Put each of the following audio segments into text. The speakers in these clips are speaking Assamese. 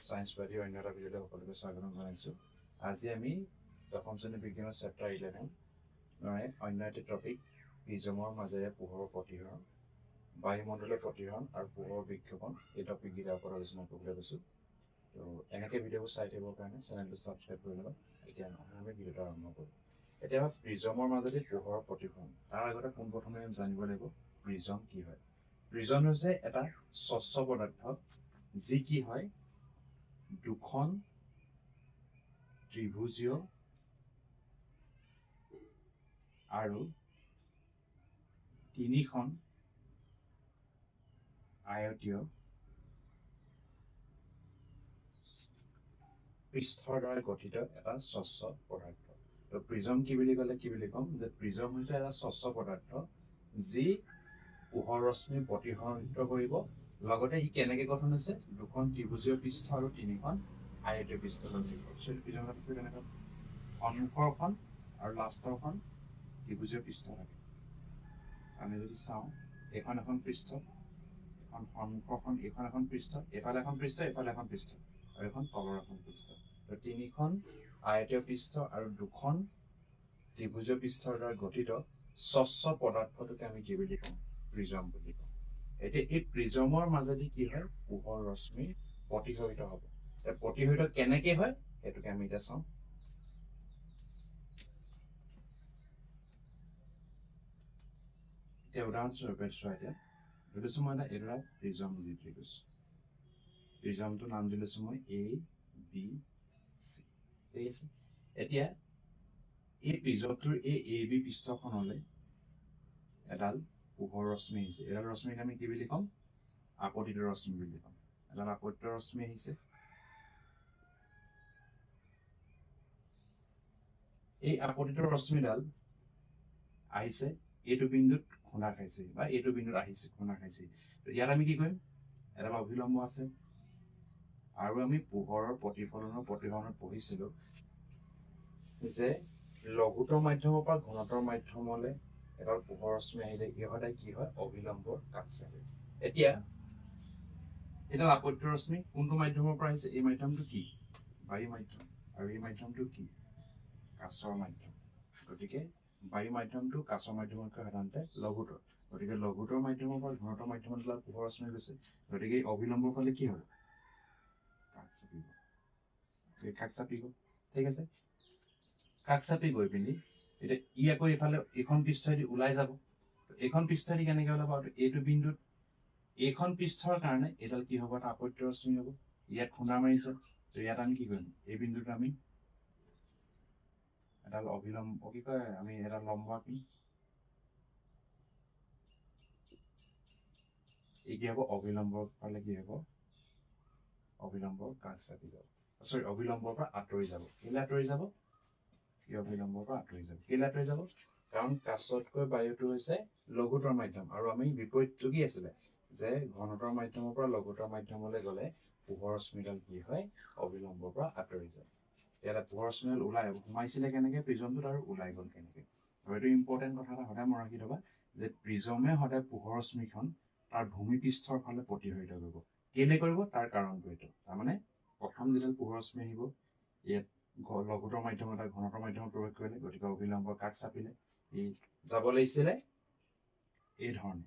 সায়েন্স পাৰ্টি অন্য এটা ভিডিঅ'লৈ সকলোকে স্বাগতম জনাইছোঁ। আজি আমি দশম শ্ৰেণীৰ বিজ্ঞানৰ চেপ্টাৰ 11 অন্য এটা টপিক প্ৰিজমৰ মাজেৰে পোহৰৰ প্ৰতিসৰণ, বায়ুমণ্ডলৰ প্ৰতিসৰণ আৰু পোহৰৰ বিক্ষেপণ এই টপিককেইটাৰ ওপৰত আলোচনা কৰিবলৈ গৈছোঁ। তো এনেকৈ ভিডিঅ'বোৰ চাই থাকিবৰ কাৰণে চেনেলটো ছাবস্ক্ৰাইব কৰি ল'ব। এতিয়া আমি ভিডিঅ'টো আৰম্ভ কৰোঁ। এতিয়া প্ৰিজমৰ মাজেদি পোহৰৰ প্ৰতিসৰণ, তাৰ আগতে পোনপ্ৰথমে আমি জানিব লাগিব প্ৰিজম কি হয়। প্ৰিজম হৈছে এটা স্বচ্ছ পদাৰ্থ যি কি হয় দুখন ত্ৰিভুজীয় আৰু তিনিখন আয়তীয় পৃষ্ঠৰ দ্বাৰা গঠিত এটা স্বচ্ছ পদাৰ্থ। তো প্ৰিজম কি বুলি ক'লে কি বুলি ক'ম যে প্ৰিজম হৈছে এটা স্বচ্ছ পদাৰ্থ যি পোহৰ ৰশ্মি প্ৰতিসৰিত কৰিব। লগতে ই কেনেকৈ গঠন হৈছে দুখন ত্ৰিভুজীয় পৃষ্ঠ আৰু তিনিখন আয়তীয় পৃষ্ঠ গঠিত। প্ৰিজমৰ কেনেকৈ সন্মুখৰখন আৰু লাষ্টৰখন ত্ৰিভুজীয় পৃষ্ঠ থাকে। আমি যদি চাওঁ এখন এখন পৃষ্ঠ, এখন সন্মুখৰখন এইখন এখন পৃষ্ঠ, এফালে এখন পৃষ্ঠ, এফালে এখন পৃষ্ঠ আৰু এখন তলৰ এখন পৃষ্ঠ। তো তিনিখন আয়তীয় পৃষ্ঠ আৰু দুখন ত্ৰিভুজীয় পৃষ্ঠৰ দ্বাৰা গঠিত স্বচ্ছ পদাৰ্থটোকে আমি কি বুলি কওঁ প্ৰিজম বুলি কওঁ। এতিয়া এই প্ৰিজমৰ মাজেদি কি হয় পোহৰ ৰশ্মি প্ৰতিসৰিত হ'ব। প্ৰতিসৰিত কেনেকে হয় সেইটোকে আমি এতিয়া চাওঁ। এতিয়া উদাহৰণস্বৰূপে চোৱা, এতিয়া ধৰি লৈছোঁ মই এটা প্ৰিজম বুলি ধৰি লৈছোঁ। প্ৰিজমটোৰ নাম দি লৈছোঁ মই ABC, ঠিক আছে। এতিয়া এই প্ৰিজমটোৰ এই AB পৃষ্ঠখনলৈ এডাল পোহৰ ৰশ্মি আহিছে। এডাল ৰশ্মিক আমি কি বুলি ক'ম আপতিত ৰশ্মি বুলি ক'ম। এডাল আপতিত ৰশ্মি আহিছে। এই আপতিত ৰশ্মিডাল আহিছে এইটো বিন্দুত খুন্দা খাইছে বা এইটো বিন্দুত আহিছে খুন্দা খাইছে। তো ইয়াত আমি কি কৰিম এডাল অভিলম্ব আছে আৰু আমি পোহৰৰ প্ৰতিফলনৰ প্ৰতিসৰণত পঢ়িছিলোঁ যে লঘুতৰ মাধ্যমৰ পৰা ঘনতৰ মাধ্যমলৈ এডাল পোহৰ ৰশ্মি আহিলে ই সদায় কি হয় অভিলম্বৰ কাষ চাপে। এতিয়া এডাল আপতিত ৰশ্মি কোনটো মাধ্যমৰ পৰা আহিছে, এই মাধ্যমটো কি বায়ু মাধ্যম আৰু এই মাধ্যমটো কি কাঁচৰ মাধ্যম। গতিকে বায়ু মাধ্যমটো কাঁচৰ মাধ্যমতকৈ সাধাৰণতে লঘুতৰ। গতিকে লঘুতৰ মাধ্যমৰ পৰা ঘনতৰ মাধ্যমত পোহৰ ৰশ্মি গৈছে। গতিকে অভিলম্বৰ ফালে কি হ'ব কাষ চাপিব। কাষ চাপিব, ঠিক আছে। কাষ চাপি গৈ পিনি এতিয়া ই আকৌ এইফালে এইখন পৃষ্ঠেদি ওলাই যাব। এইখন পৃষ্ঠেদি কেনেকৈ ওলাব, এইটো বিন্দুত এইখন পৃষ্ঠৰ কাৰণে এইডাল কি হ'ব এটা আপতিত ৰশ্মি হ'ব। ইয়াত খুন্দা মাৰিছে। তো ইয়াত আমি কি কৰিম এই বিন্দুত আমি এডাল অভিলম্ব কি কয় আমি এডাল লম্ব আঁকিম। এই কি হ'ব অভিলম্বৰ ফালে কি হ'ব অভিলম্বৰ কাষ চাপি যাব। চৰি অভিলম্বৰ পৰা আঁতৰি যাব। কেলে আঁতৰি যাব এই অভিলম্বৰ পৰা আঁতৰি যাব। কেলে আঁতৰি যাব কাৰণ কাঁচতকৈ বায়ুটো হৈছে লঘুতৰ মাধ্যম আৰু আমি বিপৰীতটো কি আছিলে যে ঘনতৰ মাধ্যমৰ পৰা লঘুতৰ মাধ্যমলৈ গ'লে পোহৰ ৰশ্মিডাল কি হয় অভিলম্বৰ পৰা আঁতৰি যায়। ইয়াতে পোহৰ ৰশ্মিডাল ওলাই সোমাইছিলে কেনেকে প্ৰিজমটোত আৰু ওলাই গ'ল কেনেকে। আৰু এইটো ইম্পৰ্টেণ্ট কথা এটা সদায় মনত ৰাখি থবা যে প্ৰিজমে সদায় পোহৰ ৰশ্মিখন তাৰ ভূমিপৃষ্ঠৰ ফালে প্ৰতিসৰিত কৰিব। কেলে কৰিব তাৰ কাৰণটো এইটো। তাৰমানে প্ৰথম যিডাল পোহৰ ৰশ্মি আহিব ইয়াত লঘুতৰ মাধ্যমত এটা ঘনতৰ মাধ্যমত প্ৰৱেশ কৰিলে, গতিকে অভিলম্বৰ কাষ চাপিলে। ই যাব লাগিছিলে এই ধৰণে,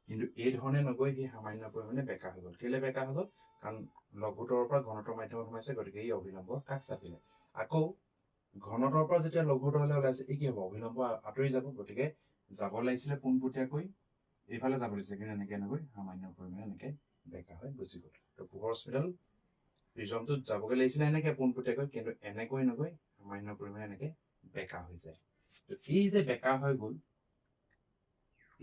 কিন্তু এই ধৰণে নগৈ সি সামান্য পৰিমাণে বেকা হৈ গ'ল। কেলে বেকা হৈ গ'ল কাৰণ লঘুতৰৰ পৰা ঘনতৰ মাধ্যমত সোমাইছে, গতিকে এই অভিলম্বৰ কাষ চাপিলে। আকৌ ঘনতৰ পৰা যেতিয়া লঘুতৰলৈ ওলাইছে এই কি হ'ব অভিলম্ব আঁতৰি যাব। গতিকে যাব লাগিছিলে পোনপটীয়াকৈ এইফালে যাব লাগিছিলে, কিন্তু এনেকে নগৈ সামান্য পৰিমাণে এনেকে বেকা হৈ গুচি গ'ল। তো পোহৰ ৰশ্মিডাল প্ৰিজমটোত যাবগৈ লাগিছিলে এনেকে পোনপটীয়াকৈ, কিন্তু এনেকৈ নগৈ সামান্য পৰিমাণে এনেকে বেকা হৈ যায়। তো এই যে বেকা হৈ গ'ল,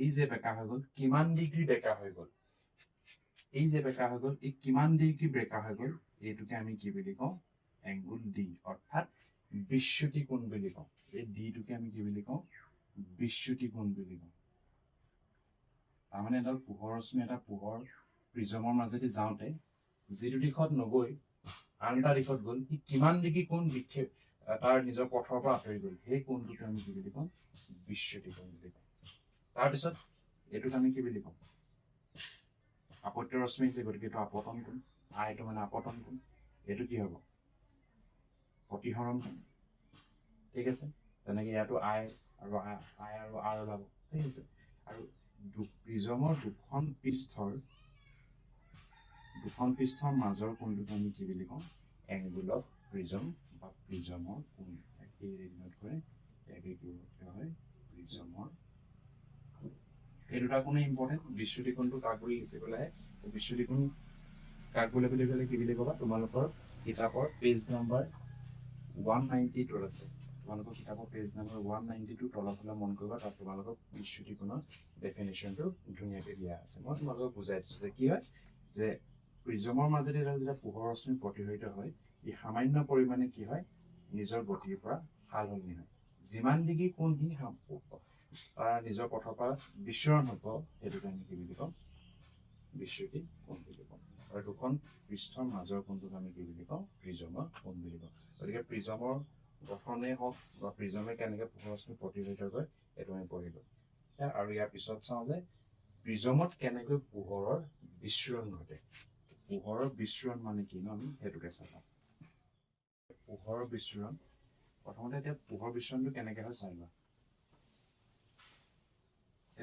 এই যে বেকা হৈ গ'ল কিমান ডিগ্ৰী বেকা হৈ গ'ল, এই যে বেকা হৈ গ'ল এই কিমান ডিগ্ৰী বেকা হৈ গ'ল এইটোকে আমি কি বুলি কওঁ এংগুল ডি, অৰ্থাৎ বিচ্যুতি কোণ বুলি কওঁ। এই ডিটোকে আমি কি বুলি কওঁ বিচ্যুতি কোণ বুলি কওঁ। তাৰমানে এডাল পোহৰ ৰশ্মি এটা পোহৰ প্ৰিজমৰ মাজেদি যাওঁতে যিটো দিশত নগৈ আন এটা দিশত গ'ল সি কিমান ডিগ্ৰী কোণ বিক্ষেপ তাৰ নিজৰ পথৰ পৰা আঁতৰি গ'ল, সেই কোণটোকে আমি কি বুলি কওঁ বিচ্যুতি কোণ বুলি কওঁ। তাৰপিছত এইটোক আমি কি বুলি কওঁ আপত্য ৰশ্মি আহিছে, গতিকে এইটো আপতন কোণ। আইটো মানে আপতন কোণ, এইটো কি হ'ব প্ৰতিসৰণ কোণ, ঠিক আছে। তেনেকৈ ইয়াতো আই আৰু আৰ ওলাব, ঠিক আছে। আৰু প্ৰিজমৰ দুখন পৃষ্ঠৰ মাজৰ কোণটোক আমি কি বুলি কওঁ এংগুল অফ প্ৰিজম বা প্ৰিজমৰ কোণ। এই ৰেডিঅ'ত কৰে ইয়াকে কি হয় প্ৰিজমৰ। এই দুটা কোণে ইম্পৰ্টেণ্ট। বিচ্যুতি কোণটো কাক বুলি লিখিবলৈ আহে, বিচ্যুতি কোণ কাক বুলি ক'লে কি বুলি ক'বা, তোমালোকৰ কিতাপৰ পেজ নাম্বাৰ 192 আছে। তোমালোকৰ কিতাপৰ পেজ নাম্বাৰ 192 তলৰ ফালে মন কৰিবা, তাত তোমালোকৰ বিচ্যুতি কোণৰ ডেফিনেশ্যনটো ধুনীয়াকৈ দিয়া আছে। মই তোমালোকক বুজাই দিছোঁ যে কি হয় যে প্ৰিজমৰ মাজেদি যেতিয়া পোহৰ ৰশ্মি প্ৰতিফলিত হয়, ই সামান্য পৰিমাণে কি হয় নিজৰ গতিৰ পৰা সালসলনি হয়। যিমান ডিগ্ৰী কোণ সি নিজৰ পথৰ পৰা বিচ্ছুৰণ হ'ব, সেইটোকে আমি কি বুলি কওঁ বিচ্যুতি কোণ বুলি কওঁ। আৰু দুখন পৃষ্ঠৰ মাজৰ কোণটোক আমি কি বুলি কওঁ প্ৰিজমৰ কোণ বুলি কওঁ। গতিকে প্ৰিজমৰ গঠনেই হওক বা প্ৰিজমে কেনেকৈ পোহৰ ৰশ্মি প্ৰতিফলিত কৰে এইটো আমি পঢ়িলোঁ। আৰু ইয়াৰ পিছত চাওঁ যে প্ৰিজমত কেনেকৈ পোহৰৰ বিচ্ছুৰণ ঘটে। পোহৰৰ বিচ্ছুৰণ মানে কি ন, আমি সেইটোকে চাওঁ। পোহৰৰ বিচ্ছুৰণ প্ৰথমতে এতিয়া পোহৰ বিচ্ছুৰণটো কেনেকৈ হয় চাই লোৱা।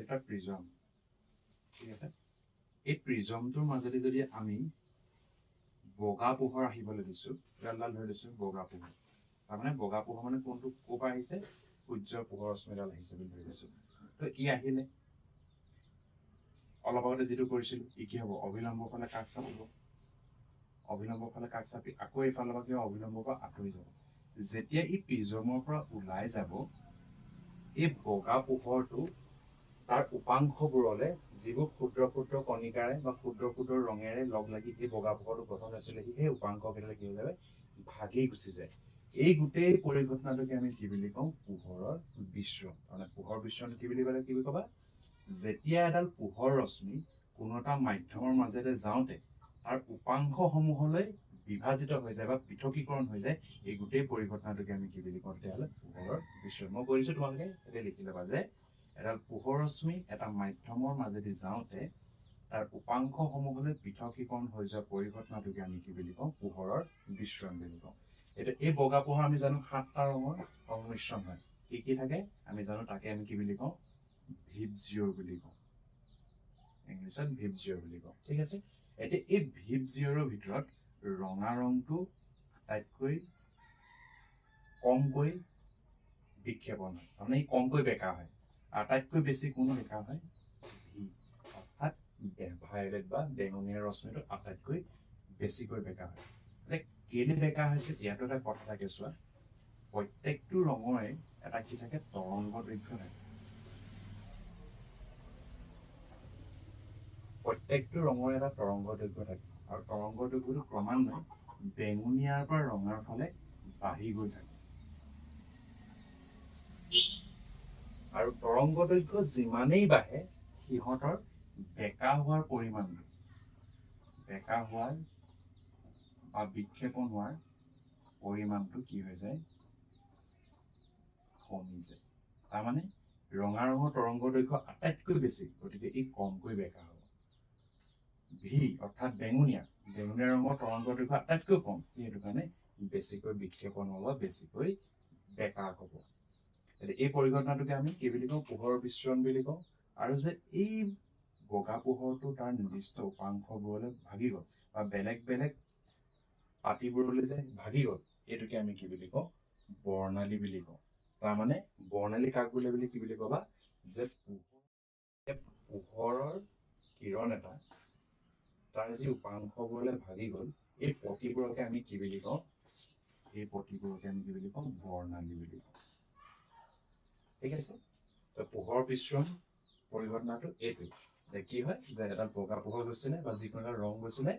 এটা প্ৰিজম, ঠিক আছে। এই প্ৰিজমটোৰ মাজেদি যদি আমি বগা পোহৰ আহিবলৈ দিছোঁ, এডাল ধৰি লৈছোঁ বগা পোহৰ, তাৰমানে বগা পোহৰ মানে কোনটো ক'ৰ পৰা আহিছে, সূৰ্যৰ পোহৰ ৰশ্মিডাল আহিছে বুলি ধৰি লৈছোঁ। তো ই আহিলে অলপ আগতে যিটো কৰিছিলোঁ, ই কি হ'ব অভিলম্বৰ ফালে কাষ চাপিব, অভিলম্বৰ ফালে কাষ চাপি আকৌ এইফালৰ পৰা কি অভিলম্বৰ পৰা আঁতৰি যাব। যেতিয়া ই প্ৰিজমৰ পৰা ওলাই যাব, এই বগা পোহৰটো তাৰ উপাংশবোৰলে যিবোৰ ক্ষুদ্ৰ ক্ষুদ্ৰ কণিকাৰে বা ক্ষুদ্ৰ ক্ষুদ্ৰ ৰঙেৰে লগ লাগি এই বগা পোহৰটো গঠন হৈছিলে, সেই উপাংশকেইটালে কি হৈ যায় ভাগি গুচি যায়। এই গোটেই পৰিঘটনাটোকে আমি কি বুলি কওঁ পোহৰৰ বিচ্ছুৰণ। মানে পোহৰ বিচ্ছুৰণ কি বুলি ক'লে কি বুলি ক'বা, যেতিয়া এডাল পোহৰ ৰশ্মি কোনো এটা মাধ্যমৰ মাজেৰে যাওঁতে তাৰ উপাংশসমূহলৈ বিভাজিত হৈ যায় বা পৃথকীকৰণ হৈ যায়, এই গোটেই পৰিঘটনাটোকে আমি কি বুলি কওঁ তেতিয়াহ'লে পোহৰৰ বিচ্ছুৰণ। মই কৰিছোঁ, তোমালোকে এতিয়া লিখি ল'বা যে এডাল পোহৰ ৰশ্মি এটা মাধ্যমৰ মাজেদি যাওঁতে তাৰ উপাংশসমূহলৈ পৃথকীকৰণ হৈ যোৱা পৰিঘটনাটোকে আমি কি বুলি কওঁ পোহৰৰ বিচ্ছুৰণ বুলি কওঁ। এতিয়া এই বগা পোহৰ আমি জানো 7টা ৰঙৰ সংমিশ্ৰণ হয়। কি কি থাকে আমি জানো, তাকে আমি কি বুলি কওঁ ভিপজিঅৰ বুলি কওঁ, ইংলিছত ভিপজিঅৰ বুলি কওঁ, ঠিক আছে। এতিয়া এই ভিপজিঅৰৰ ভিতৰত ৰঙা ৰংটো আটাইতকৈ কমকৈ বিক্ষেপণ হয়, তাৰমানে ই কমকৈ বেকা হয়। আটাইতকৈ বেছি কোনো বেকা হয় ভি, অৰ্থাৎ ভায়লেট বা বেঙুনীয়া ৰশ্মিটো আটাইতকৈ বেছিকৈ বেকা হয়। এতিয়া কেলে বেকা হৈছে, ইয়াতো এটা কথা থাকে চোৱা, প্ৰত্যেকটো ৰঙৰে এটা কি থাকে তৰংগ দৈৰ্ঘ্য থাকে। প্ৰত্যেকটো ৰঙৰ এটা তৰংগ দৈৰ্ঘ্য থাকে, আৰু তৰংগ দৈৰ্ঘ্যটো ক্ৰমান্বয়ে বেঙুনীয়াৰ পৰা ৰঙাৰ ফালে বাঢ়ি গৈ থাকে। আৰু তৰংগ দৈৰ্ঘ্য যিমানেই বাঢ়ে, সিহঁতৰ বেকা হোৱাৰ পৰিমাণটো, বেকা হোৱাৰ বা বিক্ষেপণ হোৱাৰ পৰিমাণটো কি হৈ যায় কমি যায়। তাৰমানে ৰঙা ৰঙৰ তৰংগ দৈৰ্ঘ্য আটাইতকৈ বেছি, গতিকে ই কমকৈ বেকা হ'ব। ভি অৰ্থাৎ বেঙুনীয়া ৰঙৰ তৰংগ দৈৰ্ঘ্য আটাইতকৈ কম, সেইটো কাৰণে বেছিকৈ বিক্ষেপণ হ'ব, বেছিকৈ বেকা হ'ব। এই পৰিঘটনাটোকে আমি কি বুলি কওঁ পোহৰৰ বিচ্ছুৰণ বুলি কওঁ। আৰু যে এই বগা পোহৰটো তাৰ নিৰ্দিষ্ট উপাংশবোৰলৈ ভাগি গ'ল বা বেলেগ বেলেগ পাতিবোৰলৈ যে ভাগি গ'ল, এইটোকে আমি কি বুলি কওঁ বৰ্ণালী বুলি কওঁ। তাৰমানে বৰ্ণালী কাক বুলি কি বুলি ক'বা, যে পোহৰৰ কিৰণ এটা তাৰ যি উপাংশবোৰলৈ ভাগি গ'ল, এই পটিবোৰকে আমি কি বুলি কওঁ, এই পটিবোৰকে আমি কি বুলি কওঁ বৰ্ণালী বুলি কওঁ, ঠিক আছে। তো পোহৰ বিচ্ছুৰণ পৰিঘটনাটো এইটোৱে যে কি হয় যে এটা বগা পোহৰ গৈছিলে বা যিকোনো এটা ৰং গৈছিলে,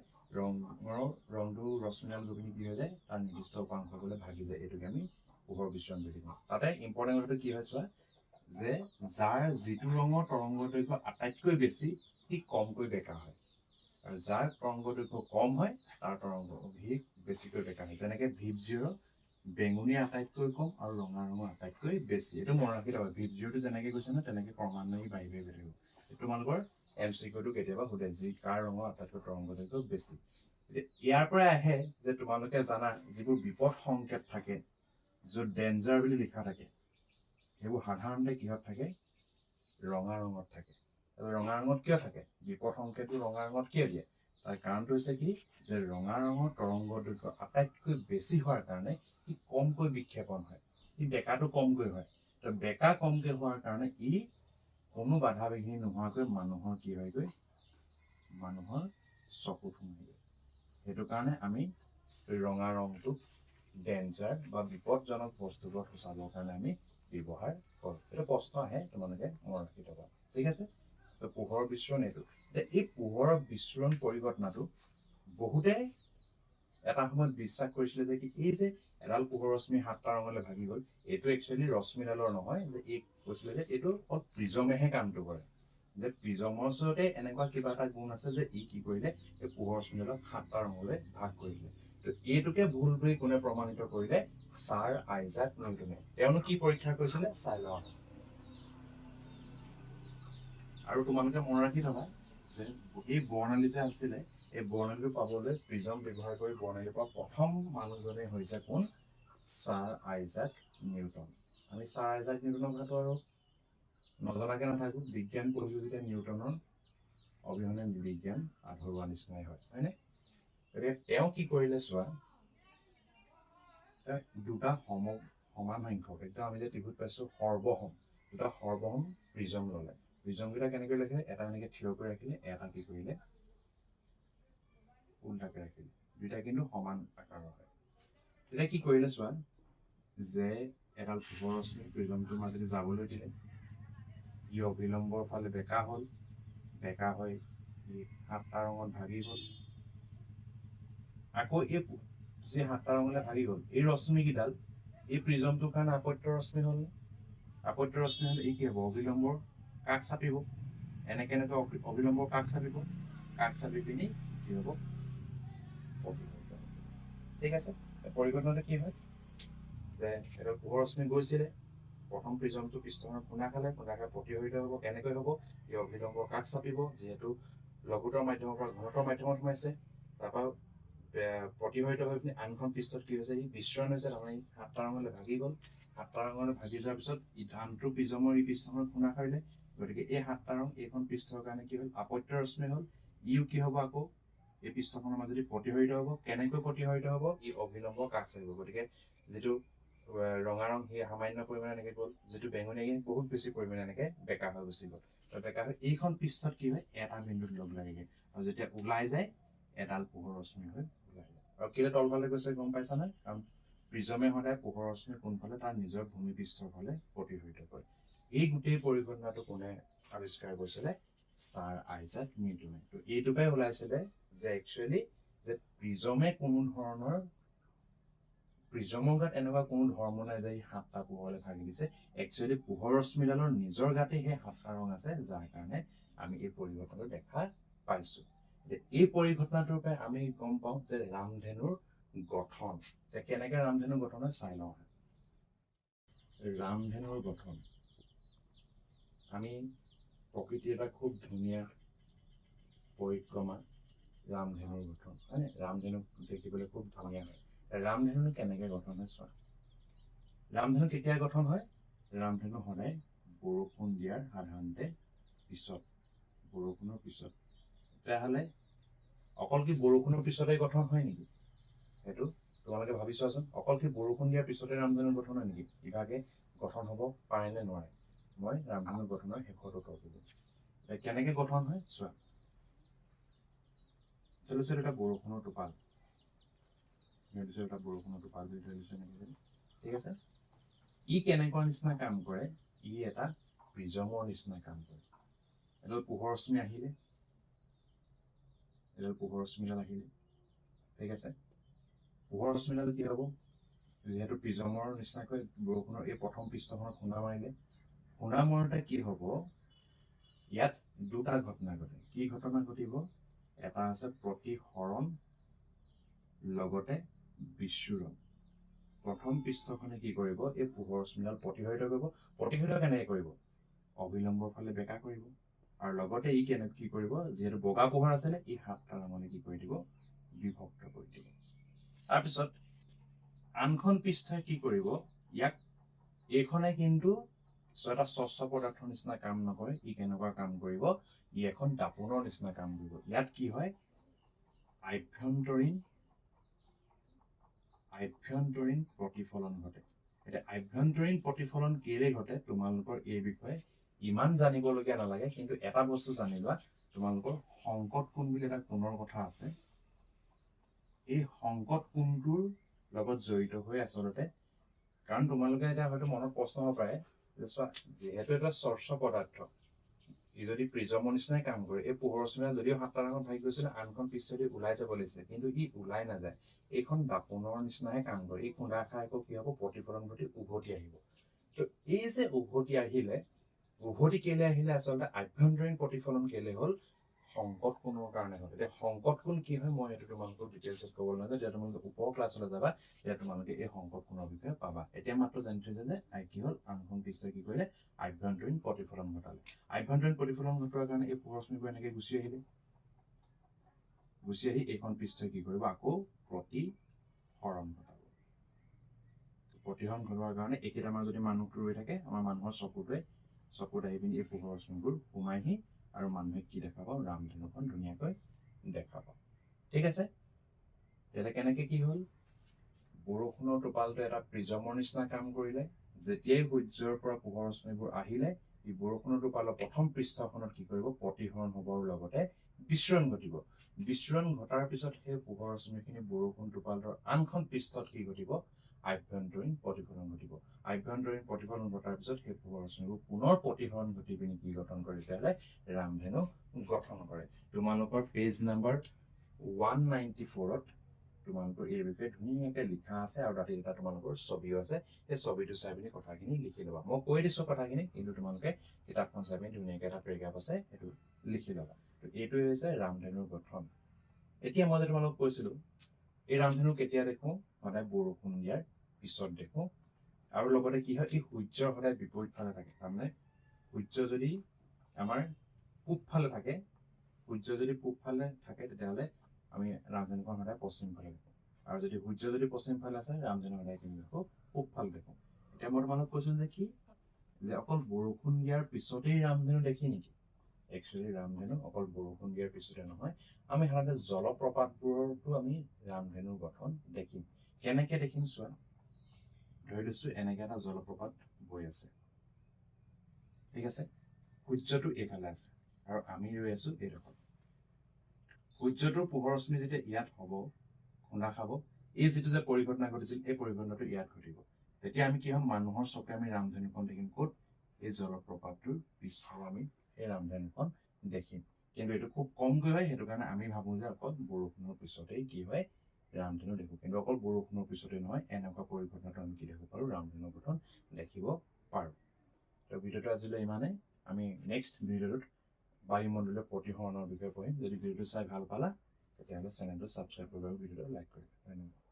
ৰংটো ৰশ্মিডাল গৈ পিনি কি হৈ যায় তাৰ নিৰ্দিষ্ট উপাংশবোৰলৈ ভাগি যায়, এইটোকে আমি পোহৰ বিচ্ছুৰণ বুলি কওঁ। তাতে ইম্পৰ্টেণ্ট কথাটো কি হয় চোৱা, যে যাৰ যিটো ৰঙৰ তৰংগ দৈৰ্ঘ্য আটাইতকৈ বেছি সি কমকৈ বেকা হয়, আৰু যাৰ তৰংগ দৈৰ্ঘ্য কম হয় তাৰ তৰংগ ভি বেছিকৈ বেকা হয়। যেনেকে ভিপজিঅ'ৰ বেঙুনীয়া আটাইতকৈ কম আৰু ৰঙা ৰঙৰ আটাইতকৈ বেছি। এইটো মনত ৰাখি ল'বা, ভিপজিঅ'টো যেনেকে গৈছে ন তেনেকে ক্ৰমান্বয়ে বাঢ়ি বাঢ়ি গৈ থাকিব। তোমালোকৰ MCQটো কেতিয়াবা সোধে যি কাৰ ৰঙৰ আটাইতকৈ তৰংগ দৈৰ্ঘ্য বেছি। ইয়াৰ পৰা আহে যে তোমালোকে জানা যিবোৰ বিপদ সংকেত থাকে য'ত ডেঞ্জাৰ বুলি লিখা থাকে সেইবোৰ সাধাৰণতে কিহত থাকে ৰঙা ৰঙত থাকে ৰঙা ৰঙত কিয় থাকে বিপদ সংকেতটো ৰঙা ৰঙত কিয় দিয়ে তাৰ কাৰণটো হৈছে কি যে ৰঙা ৰঙৰ তৰংগ দৈৰ্ঘ্য আটাইতকৈ বেছি হোৱাৰ কাৰণে ই কমকৈ বিক্ষেপণ হয় ই বেকাটো কমকৈ হয় তো বেকা কমকৈ হোৱাৰ কাৰণে ই কোনো বাধা বিঘিনি নোহোৱাকৈ মানুহৰ কি হয়গৈ মানুহৰ চকুত সোমায়গৈ সেইটো কাৰণে আমি ৰঙা ৰংটোক ডেঞ্জাৰ বা বিপদজনক বস্তুবোৰ সূচাবৰ কাৰণে আমি ব্যৱহাৰ কৰোঁ এইটো প্ৰশ্ন আহে তোমালোকে মনত ৰাখি থবা ঠিক আছে তো পোহৰৰ বিচৰণ এইটো এই পোহৰৰ বিচৰণ পৰিঘটনাটো বহুতে এটা সময়ত বিশ্বাস কৰিছিলে যে কি এই যে এডাল পোহৰ ৰশ্মি 7টা ৰঙলৈ ভাগি গ'ল এইটো একচুৱেলি ৰশ্মিডালৰ নহয় যে এই কৈছিলে যে এইটো অকল প্ৰিজমেহে কামটো কৰে যে প্ৰিজমৰ ওচৰতে এনেকুৱা কিবা এটা গুণ আছে যে ই কি কৰিলে এই পোহৰ ৰশ্মিডালক 7টা ৰঙলৈ ভাগ কৰিলে তো এইটোকে ভুল বুলি কোনে প্ৰমাণিত কৰিলে ছাৰ আইজাক নিউটনে তেওঁনো কি পৰীক্ষা কৰিছিলে চাই লওঁ আৰু তোমালোকে মনত ৰাখি থবা যে এই বৰ্ণালী যে আছিলে এই বৰ্ণালীটো পাবলৈ প্ৰিজম ব্যৱহাৰ কৰি বৰ্ণালী পোৱা প্ৰথম মানুহজনে হৈছে কোন ছাৰ আইজাক নিউটন আমি ছাৰ আইজাক নিউটনৰ কথাটো আৰু নজনাকে নাথাকো বিজ্ঞান পঢ়িছো যেতিয়া নিউটনৰ অবিহনে বিজ্ঞান আধৰুৱা নিচিনাই হয় হয়নে গতিকে তেওঁ কি কৰিলে চোৱা দুটা সমান সংখ্যক একদম আমি যে টিভিত পাইছো সৰ্বসম দুটা সৰ্বসম প্ৰিজম ল'লে প্ৰিজমকেইটা কেনেকৈ ৰাখিলে এটা এনেকৈ থিয় কৰি ৰাখিলে এটা কি কৰিলে উল্টাকৈ ৰাখিলে দুইটা কিন্তু সমান আকাৰৰ হয় তেতিয়া কি কৰিলে চোৱা যে এডাল পোহৰ ৰশ্মি প্ৰিজমটোৰ মাজেদি যাবলৈ দিলে ই অভিলম্বৰ ফালে বেকা হ'ল বেকা হৈ ই 7টা ৰঙত ভাগি গ'ল আকৌ এই যে 7টা ৰঙলৈ ভাগি গ'ল এই ৰশ্মিকেইডাল এই প্ৰিজমটোৰ কাৰণে আপত্য ৰশ্মি হ'ল আপত্য ৰশ্মি হ'লে এই কি হ'ব অভিলম্বৰ কাষ চাপিব এনেকে অভিলম্বৰ কাষ চাপি পিনি কি হ'ব ঠিক আছে পৰিঘটনাটো কি হয় যে এটা পোহৰ ৰশ্মি গৈছিলে প্ৰথম প্ৰিজমটো পৃষ্ঠখনত খুন্দা খালে প্ৰতিহৰিত হ'ব কেনেকৈ হ'ব ই অভিলম্বৰ কাষ চাপিব যিহেতু লঘুতৰ মাধ্যমৰ পৰা ঘনতৰ মাধ্যমত সোমাইছে তাৰপৰা প্ৰতিহৰিত হৈ পিনি আনখন পৃষ্ঠত কি হৈছে ই বিশ্বৰণ হৈছে তাৰমানে 7টা ৰঙলৈ ভাগি গ'ল 7টা ৰঙলৈ ভাগি যোৱাৰ পিছত ই আনটো প্ৰিজমৰ ই পৃষ্ঠখনত খুন্দা খাইলে গতিকে এই 7টা ৰং এইখন পৃষ্ঠৰ কাৰণে কি হ'ল আপত্য ৰশ্মি হ'ল ইও কি হ'ব আকৌ এই পৃষ্ঠখনৰ মাজেদি প্ৰতিহৰিত হ'ব কেনেকৈ প্ৰতিহৰিত হ'ব ই অভিলম্বৰ কাষ চাপিব গতিকে যিটো ৰঙা ৰং সেই সামান্য পৰিমাণে এনেকৈ গ'ল যিটো বেঙুনীয়া বহুত বেছি পৰিমাণে এনেকৈ বেকা হৈ গুচি গ'ল তো বেকা হৈ এইখন পৃষ্ঠত কি হয় এটা বিন্দুত লগ লাগেগৈ আৰু যেতিয়া ওলাই যায় এডাল পোহৰ ৰশ্মি হৈ ওলাই যায় আৰু কেলে তলফালে গৈছে গম পাইছানে কাৰণ প্ৰিজমে সদায় পোহৰ ৰশ্মি কোনফালে তাৰ নিজৰ ভূমিপৃষ্ঠৰ ফালে প্ৰতিহৰিত কৰে এই গোটেই পৰিঘটনাটো কোনে আৱিষ্কাৰ কৰিছিলে ছাৰ আইজাক নিউটনে তো এইটোপাই ওলাইছিলে যে একচুৱেলি যে প্ৰিজমে কোনো ধৰণৰ প্ৰিজমৰ গাত এনেকুৱা কোনো ধৰ্ম নাই যে 7টা পোহৰলৈ ভাগি দিছে একচুৱেলি পোহৰ ৰশ্মিডালৰ নিজৰ গাতে সেই 7টা ৰং আছে যাৰ কাৰণে আমি এই পৰিঘটনাটো দেখা পাইছো এই পৰিঘটনাটোৰ পৰাই আমি গম পাওঁ যে ৰামধেনুৰ গঠন যে কেনেকৈ ৰামধেনুৰ গঠন হয় চাই লওঁ ৰামধেনুৰ গঠন আমি প্ৰকৃতিৰ এটা খুব ধুনীয়া পৰিক্ৰমা ৰামধেনুৰ গঠন হয়নে ৰামধেনু দেখিবলৈ খুব ধুনীয়া হয় ৰামধেনু কেনেকৈ গঠন হয় চোৱা ৰামধেনু কেতিয়া গঠন হয় ৰামধেনু সদায় বৰষুণ দিয়াৰ সাধাৰণতে পিছত বৰষুণৰ পিছত তেতিয়াহ'লে অকল কি বৰষুণৰ পিছতে গঠন হয় নেকি সেইটো তোমালোকে ভাবি চোৱাচোন অকল কি বৰষুণ দিয়াৰ পিছতে ৰামধেনু গঠন হয় নেকি ইভাগে গঠন হ'ব পাৰে নে নোৱাৰে মই ৰামধেনু গঠনৰ শেষত উত্তৰ দিম কেনেকৈ গঠন হয় চোৱা ধৰিছো এটা বৰষুণৰ টোপাল এটা বৰষুণৰ টোপাল বুলি ধৰিছো এনেকৈ ঠিক আছে ই কেনেকুৱা নিচিনা কাম কৰে ই এটা প্ৰিজমৰ নিচিনা কাম কৰে এডাল পোহৰ ৰশ্মি আহিলে ঠিক আছে পোহৰ ৰশ্মিডাল কি হ'ব যিহেতু প্ৰিজমৰ নিচিনাকৈ বৰষুণৰ এই প্ৰথম পৃষ্ঠখনত খুন্দা মাৰিলে খুন্দা মাৰোঁতে কি হ'ব ইয়াত দুটা ঘটনা ঘটে কি ঘটনা ঘটিব এটা আছে প্ৰতিসৰণ লগতে বিচ্ছুৰণ প্ৰথম পৃষ্ঠখনে কি কৰিব এই পোহৰ ৰশ্মিডাল প্ৰতিহৰিত কৰিব প্ৰতিহৰিত কেনেকৈ কৰিব অভিলম্বৰ ফালে বেকা কৰিব আৰু লগতে ই কি কৰিব যিহেতু বগা পোহৰ আছিলে ই 7টা ৰঙলৈ কি কৰি দিব বিভক্ত কৰি দিব তাৰপিছত আনখন পৃষ্ঠই কি কৰিব ইয়াক এইখনে কিন্তু এটা স্বচ্ছ পদাৰ্থৰ নিচিনা কাম নকৰে ই কেনেকুৱা কাম কৰিব ই এখন দাপোনৰ নিচিনা কাম কৰিব ইয়াত কি হয় আভ্যন্তৰীণ প্ৰতিফলন ঘটে এতিয়া আভ্যন্তৰীণ প্ৰতিফলন কেলে ঘটে তোমালোকৰ এই বিষয়ে ইমান জানিবলগীয়া নালাগে কিন্তু এটা বস্তু জানি লোৱা তোমালোকৰ সংকট কোণ বুলি এটা কোণৰ কথা আছে এই সংকট কোণটোৰ লগত জড়িত হৈ আচলতে কাৰণ তোমালোকে এতিয়া হয়তো মনত প্ৰশ্ন হ'ব পাৰে যে চোৱা যিহেতু এটা স্বচ্ছ পদাৰ্থ ই যদি প্ৰিজমৰ নিচিনাই কাম কৰে এই পোহৰ ৰশ্মিয়ে যদিও 7টা ৰঙত ভাগি গৈছিলে আনখন পৃষ্ঠেদি ওলাই যাব লাগিছিলে কিন্তু ই ওলাই নাযায় এইখন দাপোনৰ নিচিনাহে কাম কৰে এই খুন্দা খাই আকৌ কি হ'ব প্ৰতিফলন ঘটি উভতি আহিব তো এই যে উভতি কেলে আহিলে আচলতে আভ্যন্তৰীণ প্ৰতিফলন কেলে হ'ল সংকট কোণৰ কাৰণে হ'ল এতিয়া সংকট কোণ কি হয় মই এইটো তোমালোকক ডিটেইলছত ক'বলৈ নাযাওঁ যেতিয়া তোমালোকে ওপৰ ক্লাছলৈ যাবা তেতিয়া তোমালোকে এই সংকট কোণৰ বিষয়ে পাবা এতিয়া মাত্ৰ জানি থৈছে যে কি হ'ল আনখন পৃষ্ঠই কি কৰিলে আভ্যন্তৰীণ প্ৰতিফলন ঘটালে আভ্যন্তৰীণ প্ৰতিফলন ঘটোৱাৰ কাৰণে এই পোহৰ ৰশ্মিবোৰ এনেকৈ গুচি আহি এইখন পৃষ্ঠই কি কৰিব আকৌ প্ৰতিসৰণ ঘটাব প্ৰতিসৰণ ঘটোৱাৰ কাৰণে এইকেইটা আমাৰ যদি মানুহটো ৰৈ থাকে আমাৰ মানুহৰ চকুত আহি পিনি এই পোহৰ ৰশ্মিবোৰ সোমাইহি আৰু মানুহে কি দেখা পাব ৰামধেনুখন ধুনীয়াকৈ দেখা পাব ঠিক আছে তেতিয়া কেনেকে কি হ'ল বৰষুণৰ টোপালটো এটা প্ৰিজমৰ নিচিনা কাম কৰিলে যেতিয়াই সূৰ্যৰ পৰা পোহৰ ৰশ্মিবোৰ আহিলে এই বৰষুণৰ টোপালৰ প্ৰথম পৃষ্ঠখনত কি কৰিব প্ৰতিসৰণ হ'বৰ লগতে বিচ্ছুৰণ ঘটিব বিচ্ছুৰণ ঘটাৰ পিছত সেই পোহৰ ৰশ্মিখিনি বৰষুণ টোপালটোৰ আনখন পৃষ্ঠত কি ঘটিব আভ্যন্তৰীণ প্ৰতিফলন ঘটিব আভ্যন্তৰীণ প্ৰতিফলন ঘটাৰ পিছত সেই পোহৰ ৰশ্মিবোৰ পুনৰ প্ৰতিসৰণ ঘটি পিনি কি গঠন কৰে তেতিয়াহ'লে ৰামধেনু গঠন কৰে তোমালোকৰ পেজ নাম্বাৰ 194ত তোমালোকৰ এই বিষয়ে ধুনীয়াকৈ লিখা আছে আৰু তাতে এটা তোমালোকৰ ছবিও আছে সেই ছবিটো চাই পিনি কথাখিনি লিখি ল'বা মই কৈ দিছোঁ কথাখিনি কিন্তু তোমালোকে কিতাপখন চাই পিনি ধুনীয়াকৈ এটা পেৰেগ্ৰাফ আছে সেইটো লিখি ল'বা তো এইটোৱে হৈছে ৰামধেনুৰ গঠন এতিয়া মই যে তোমালোকক কৈছিলোঁ এই ৰামধেনু কেতিয়া দেখোঁ সদায় বৰষুণ দিয়াৰ পিছত দেখোঁ আৰু লগতে কি হয় এই সূৰ্যৰ সদায় বিপৰীত ফালে থাকে তাৰমানে সূৰ্য যদি আমাৰ পূব ফালে থাকে তেতিয়াহ'লে আমি ৰামধেনুখন সদায় পশ্চিম ফালে দেখোঁ আৰু যদি সূৰ্য যদি পশ্চিম ফালে আছে ৰামধেনু সদায় কি দেখোঁ পূব ফালে দেখোঁ এতিয়া মই তোমালোকক কৈছোঁ যে কি যে অকল বৰষুণ দিয়াৰ পিছতেই ৰামধেনু দেখি নেকি একচুৱেলি ৰামধেনু অকল বৰষুণ দিয়াৰ পিছতে নহয় আমি সাধাৰণতে জলপ্ৰপাতবোৰতো আমি ৰামধেনুৰ গঠন দেখিম কেনেকৈ দেখিম চোৱা ধৰি লৈছোঁ এনেকৈ এটা জলপ্ৰপাত বৈ আছে ঠিক আছে সূৰ্যটো এইফালে আছে আৰু আমি ৰৈ আছোঁ এইডোখৰত সূৰ্যটোৰ পোহৰ ৰশ্মি যেতিয়া ইয়াত হ'ব খুন্দা খাব এই যিটো যে পৰিঘটনা ঘটিছিল এই পৰিঘটনাটো ইয়াত ঘটিব তেতিয়া আমি কি হ'ম মানুহৰ চকুৰে আমি ৰামধেনুখন দেখিম ক'ত এই জলপ্ৰপাতটোৰ পিছফালে আমি এই ৰামধেনুখন দেখিম কিন্তু এইটো খুব কমকৈ হয় সেইটো কাৰণে আমি ভাবোঁ যে অকল বৰষুণৰ পিছতেই কি হয় ৰামধেনু দেখোঁ কিন্তু অকল বৰষুণৰ পিছতেই নহয় এনেকুৱা পৰিঘটনাটো আমি কি দেখিব পাৰোঁ ৰামধেনু গঠন দেখিব পাৰোঁ তো ভিডিঅ'টো আজিলৈ ইমানেই আমি নেক্সট ভিডিঅ'টোত বায়ুমণ্ডলীয় প্ৰতিসৰণৰ বিষয়ে পঢ়িম যদি ভিডিঅ'টো চাই ভাল পালা তেতিয়াহ'লে চেনেলটো ছাবস্ক্ৰাইব কৰিব আৰু ভিডিঅ'টো লাইক কৰিব ধন্যবাদ